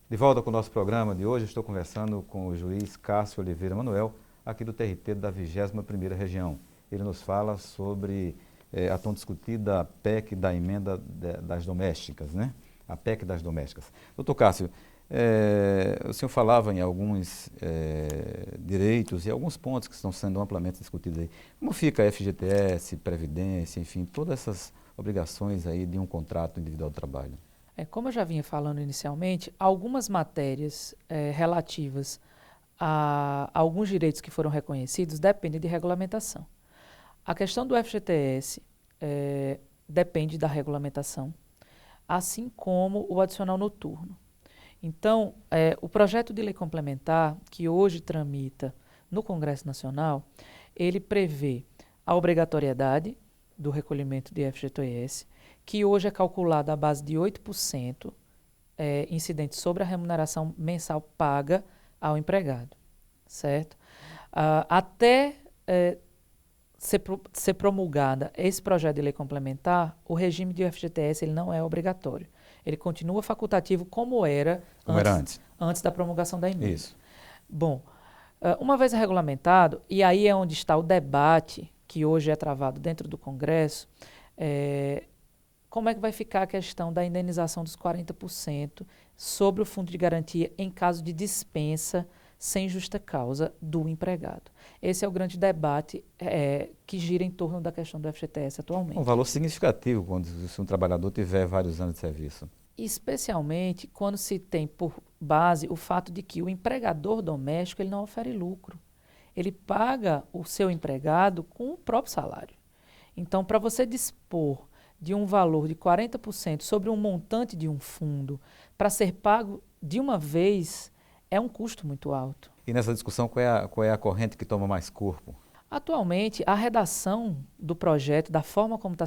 De volta com o nosso programa de hoje, estou conversando com o juiz Cássio Oliveira Manuel, aqui do TRT da 21ª Região. Ele nos fala sobre a tão discutida PEC da emenda das domésticas, né? A PEC das domésticas. Doutor Cássio, o senhor falava em alguns direitos e alguns pontos que estão sendo amplamente discutidos aí. Como fica a FGTS, Previdência, enfim, todas essas obrigações aí de um contrato individual de trabalho? Como eu já vinha falando inicialmente, algumas matérias relativas a alguns direitos que foram reconhecidos dependem de regulamentação. A questão do FGTS depende da regulamentação, assim como o adicional noturno. Então, o projeto de lei complementar, que hoje tramita no Congresso Nacional, ele prevê a obrigatoriedade do recolhimento de FGTS, que hoje é calculado à base de 8%, incidente sobre a remuneração mensal paga ao empregado, certo? Até ser promulgada esse projeto de lei complementar, o regime de FGTS ele não é obrigatório. Ele continua facultativo como era antes da promulgação da emenda. Isso. Bom, uma vez regulamentado, e aí é onde está o debate que hoje é travado dentro do Congresso, como é que vai ficar a questão da indenização dos 40% sobre o fundo de garantia em caso de dispensa sem justa causa do empregado. Esse é o grande debate que gira em torno da questão do FGTS atualmente. Um valor significativo quando um trabalhador tiver vários anos de serviço. Especialmente quando se tem por base o fato de que o empregador doméstico ele não ofere lucro. Ele paga o seu empregado com o próprio salário. Então, para você dispor de um valor de 40% sobre um montante de um fundo para ser pago de uma vez, é um custo muito alto. E nessa discussão, qual é a corrente que toma mais corpo? Atualmente, a redação do projeto, da forma como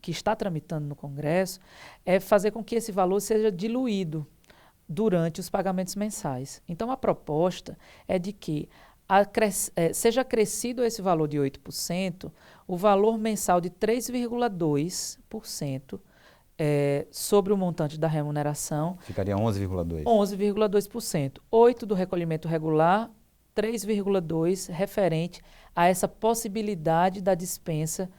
que está tramitando no Congresso, é fazer com que esse valor seja diluído durante os pagamentos mensais. Então, a proposta é de que seja acrescido esse valor de 8%, o valor mensal de 3,2% sobre o montante da remuneração. Ficaria 11,2%. 11,2%. 8% do recolhimento regular, 3,2% referente a essa possibilidade da dispensa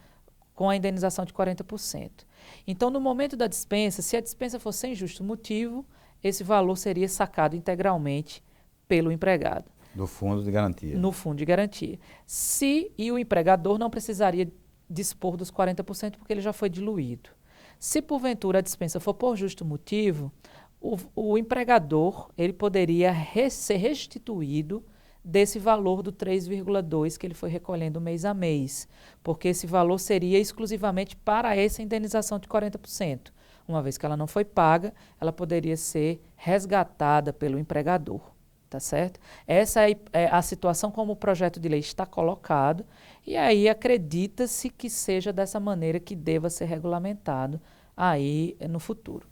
com a indenização de 40%. Então, no momento da dispensa, se a dispensa for sem justo motivo, esse valor seria sacado integralmente pelo empregado. Do fundo de garantia. No fundo de garantia. E o empregador não precisaria dispor dos 40% porque ele já foi diluído. Se porventura a dispensa for por justo motivo, o empregador ele poderia ser restituído desse valor do 3,2% que ele foi recolhendo mês a mês, porque esse valor seria exclusivamente para essa indenização de 40%. Uma vez que ela não foi paga, ela poderia ser resgatada pelo empregador. Tá certo? Essa é a situação como o projeto de lei está colocado, e aí acredita-se que seja dessa maneira que deva ser regulamentado aí no futuro.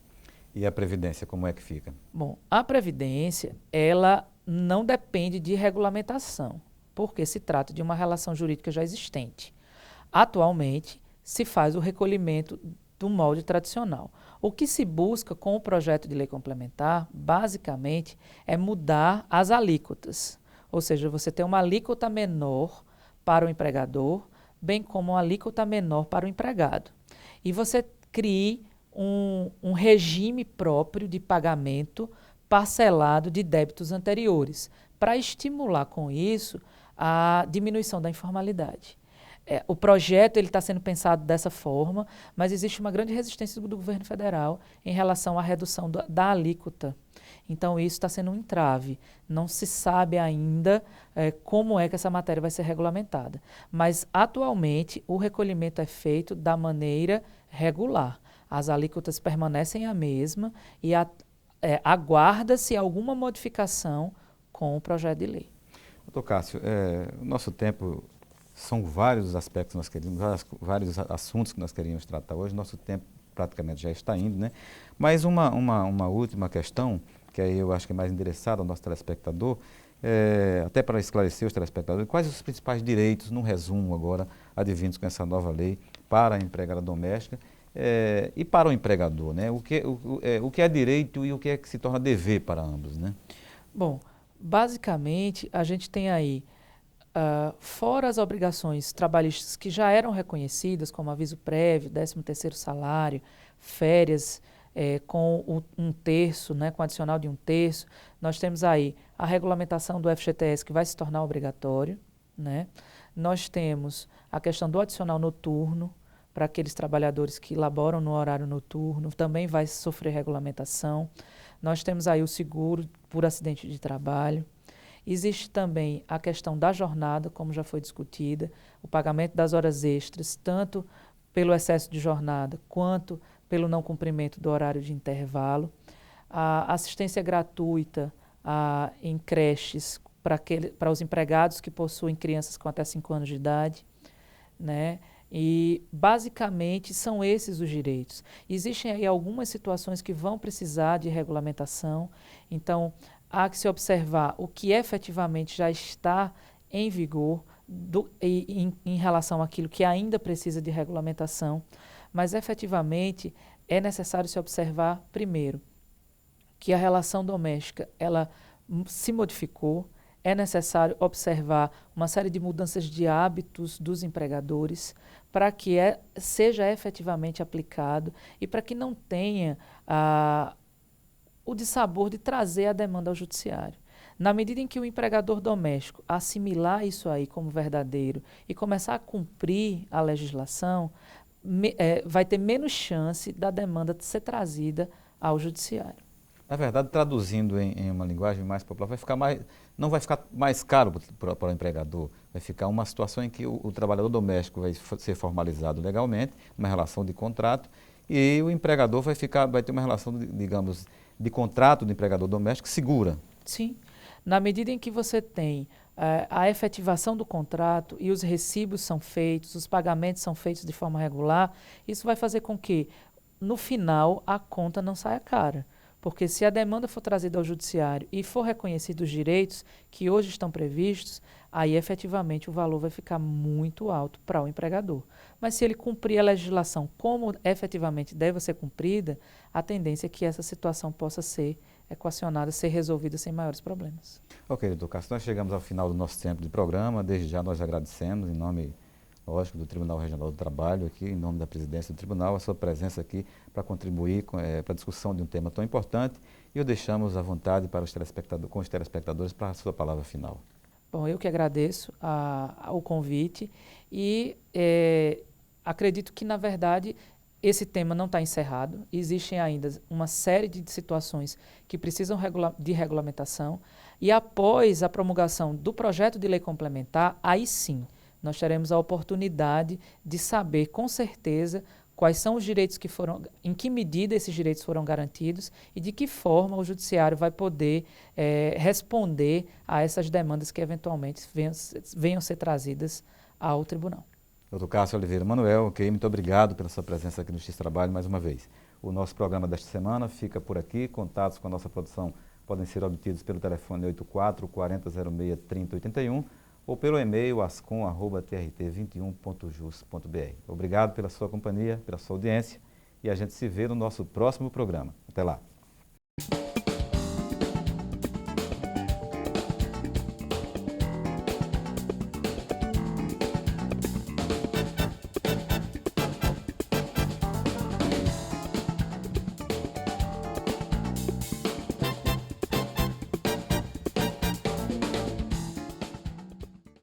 E a Previdência, como é que fica? Bom, a Previdência, ela não depende de regulamentação, porque se trata de uma relação jurídica já existente. Atualmente, se faz o recolhimento do molde tradicional. O que se busca com o projeto de lei complementar, basicamente, é mudar as alíquotas. Ou seja, você tem uma alíquota menor para o empregador, bem como uma alíquota menor para o empregado. E você crie um regime próprio de pagamento parcelado de débitos anteriores, para estimular com isso a diminuição da informalidade. O projeto está sendo pensado dessa forma, mas existe uma grande resistência do governo federal em relação à redução da alíquota. Então, isso está sendo um entrave. Não se sabe ainda como é que essa matéria vai ser regulamentada. Mas, atualmente, o recolhimento é feito da maneira regular. As alíquotas permanecem a mesma e aguarda-se alguma modificação com o projeto de lei. Doutor Cássio, o nosso tempo... São vários aspectos que nós queríamos, vários assuntos que nós queríamos tratar hoje. Nosso tempo praticamente já está indo, né? Mas uma última questão, que aí eu acho que é mais endereçada ao nosso telespectador, até para esclarecer os telespectadores, quais os principais direitos, num resumo agora, advindos com essa nova lei para a empregada doméstica E para o empregador, né? O que é direito e o que é que se torna dever para ambos, né? Bom, basicamente, a gente tem aí, fora as obrigações trabalhistas que já eram reconhecidas, como aviso prévio, 13º salário, férias, com um terço, né, com adicional de um terço, nós temos aí a regulamentação do FGTS, que vai se tornar obrigatório, né? Nós temos a questão do adicional noturno, para aqueles trabalhadores que laboram no horário noturno, também vai sofrer regulamentação. Nós temos aí o seguro por acidente de trabalho. Existe também a questão da jornada, como já foi discutida, o pagamento das horas extras, tanto pelo excesso de jornada quanto pelo não cumprimento do horário de intervalo. A assistência gratuita em creches para os empregados que possuem crianças com até 5 anos de idade, né? E, basicamente, são esses os direitos. Existem aí algumas situações que vão precisar de regulamentação, então, há que se observar o que efetivamente já está em vigor em relação àquilo que ainda precisa de regulamentação, mas, efetivamente, é necessário se observar, primeiro, que a relação doméstica ela se modificou. É necessário observar uma série de mudanças de hábitos dos empregadores para que seja efetivamente aplicado e para que não tenha o dissabor de trazer a demanda ao judiciário. Na medida em que o empregador doméstico assimilar isso aí como verdadeiro e começar a cumprir a legislação, vai ter menos chance da demanda de ser trazida ao judiciário. Na verdade, traduzindo em uma linguagem mais popular, não vai ficar mais caro para o empregador. Vai ficar uma situação em que o trabalhador doméstico vai ser formalizado legalmente, uma relação de contrato, e o empregador vai ter uma relação, digamos, de contrato do empregador doméstico segura. Sim. Na medida em que você tem a efetivação do contrato e os recibos são feitos, os pagamentos são feitos de forma regular, isso vai fazer com que, no final, a conta não saia cara. Porque se a demanda for trazida ao judiciário e for reconhecidos os direitos que hoje estão previstos, aí efetivamente o valor vai ficar muito alto para o empregador. Mas se ele cumprir a legislação como efetivamente deve ser cumprida, a tendência é que essa situação possa ser equacionada, ser resolvida sem maiores problemas. Ok, doutor Cássio, nós chegamos ao final do nosso tempo de programa. Desde já nós agradecemos, em nome, lógico, do Tribunal Regional do Trabalho, aqui, em nome da presidência do Tribunal, a sua presença aqui para contribuir para a discussão de um tema tão importante, e o deixamos à vontade para com os telespectadores para a sua palavra final. Bom, eu que agradeço o convite e acredito que, na verdade, esse tema não está encerrado. Existem ainda uma série de situações que precisam de regulamentação e, após a promulgação do projeto de lei complementar, aí sim, nós teremos a oportunidade de saber com certeza quais são os direitos que foram, em que medida esses direitos foram garantidos e de que forma o judiciário vai poder responder a essas demandas que eventualmente venham ser trazidas ao tribunal. Doutor Cássio Oliveira Manuel, ok, muito obrigado pela sua presença aqui no X Trabalho mais uma vez. O nosso programa desta semana fica por aqui. Contatos com a nossa produção podem ser obtidos pelo telefone 84 40 06 30 81 ou pelo e-mail ascom@trt21.jus.br. Obrigado pela sua companhia, pela sua audiência, e a gente se vê no nosso próximo programa. Até lá.